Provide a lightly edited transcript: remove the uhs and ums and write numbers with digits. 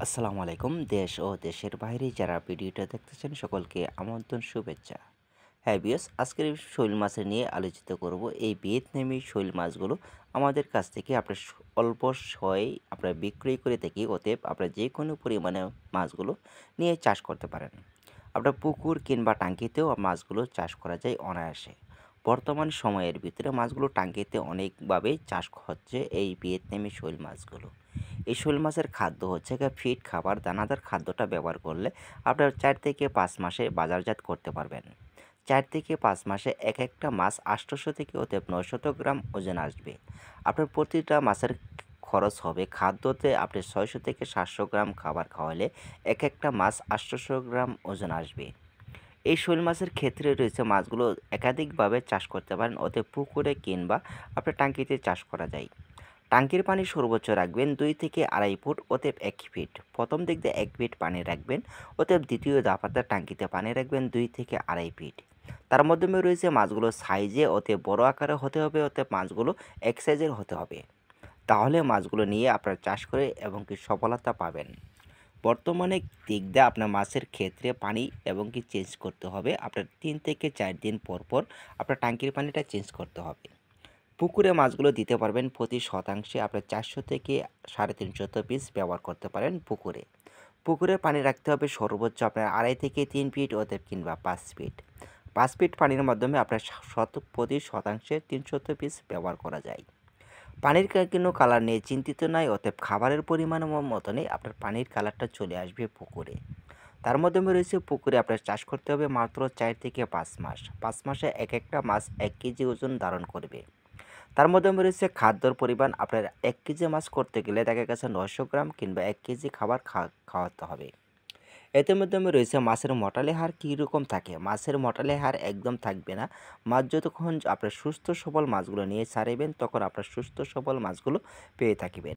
আসসালামু আলাইকুম। দেশ ও দেশের বাইরে যারা ভিডিওটা দেখতেছেন সকলকে আমন্ত্রণ, শুভেচ্ছা। হ্যাঁ ভিউয়ার্স, আজকের এই শৈল মাছের নিয়ে আলোচিত করব। এই ভিয়েতনামি শৈল মাছগুলো আমাদের কাছ থেকে আপনার অল্প সময়ে আপনারা বিক্রয় করে থাকি। অতএব আপনারা যে কোনো পরিমাণে মাছগুলো নিয়ে চাষ করতে পারেন। আপনার পুকুর কিংবা টাঙ্কিতেও মাছগুলো চাষ করা যায় অনায়াসে। বর্তমান সময়ের ভিতরে মাছগুলো টাঙ্কিতে অনেকভাবেই চাষ হচ্ছে এই ভিয়েতনামি শৈল মাছগুলো। এই শোল মাছের খাদ্য হচ্ছে গিয়ে ফিড খাবার, দানাদার খাদ্যটা ব্যবহার করলে আপনার 4 থেকে 5 মাসে বাজারজাত করতে পারবেন। 4 থেকে 5 মাসে এক একটা মাছ 800 থেকে অতএব 900 গ্রাম ওজন আসবে। আপনার প্রতিটা মাছের খরচ হবে খাদ্যতে আপনি 600 থেকে 700 গ্রাম খাবার খাওয়ালে এক একটা মাছ 800 গ্রাম ওজন আসবে। এই শোল মাছের ক্ষেত্রে রয়েছে মাছগুলো একাধিকভাবে চাষ করতে পারেন, অতএব পুকুরে কিংবা আপনার টাঙ্কিতে চাষ করা যায়। টাঙ্কির পানি সর্বোচ্চ রাখবেন 2 থেকে 2.5 ফুট, অতএব 1 ফিট। প্রথম দিক দিয়ে 1 ফিট পানি রাখবেন, অতএব দ্বিতীয় দাপাতে টাঙ্কিতে পানি রাখবেন 2 থেকে 2.5 ফিট। তার মাধ্যমে রয়েছে মাছগুলো সাইজে অতএব বড় আকারে হতে হবে, অতএব মাছগুলো এক সাইজের হতে হবে। তাহলে মাছগুলো নিয়ে আপনারা চাষ করে এবং কি সফলতা পাবেন। বর্তমানে দিক দিয়ে আপনার মাছের ক্ষেত্রে পানি এবং কি চেঞ্জ করতে হবে। আপনার 3 থেকে 4 দিন পর পর আপনার টাঙ্কির পানিটা চেঞ্জ করতে হবে। পুকুরে মাছগুলো দিতে পারবেন প্রতি শতাংশে আপনার 400 থেকে 350 পিস ব্যবহার করতে পারেন পুকুরে। পুকুরে পানি রাখতে হবে সর্বোচ্চ আপনার 2.5 থেকে 3 ফিট, অতএব কিংবা 5 ফিট। 5 ফিট পানির মাধ্যমে আপনার প্রতি শতাংশে 300 পিস ব্যবহার করা যায়। পানির কোনো কালার নিয়ে চিন্তিত নয়, অতএব খাবারের পরিমাণ মতনই আপনার পানির কালারটা চলে আসবে পুকুরে। তার মাধ্যমে রয়েছে পুকুরে আপনার চাষ করতে হবে মাত্র 4 থেকে 5 মাস। 5 মাসে এক একটা মাছ 1 কেজি ওজন ধারণ করবে। তার মধ্যে রয়েছে খাদ্যর পরিমাণ। আপনার 1 কেজি মাছ করতে গেলে দেখা গেছে 900 গ্রাম কিংবা 1 কেজি খাবার খাওয়াতে হবে। এতে মাধ্যমে রয়েছে মাছের মোটালি হার কীরকম থাকে। মাছের মোটালি হার একদম থাকবে না। মাছ যতক্ষণ আপনার সুস্থ সবল মাছগুলো নিয়ে ছাড়িবেন তখন আপনার সুস্থ সবল মাছগুলো পেয়ে থাকিবেন।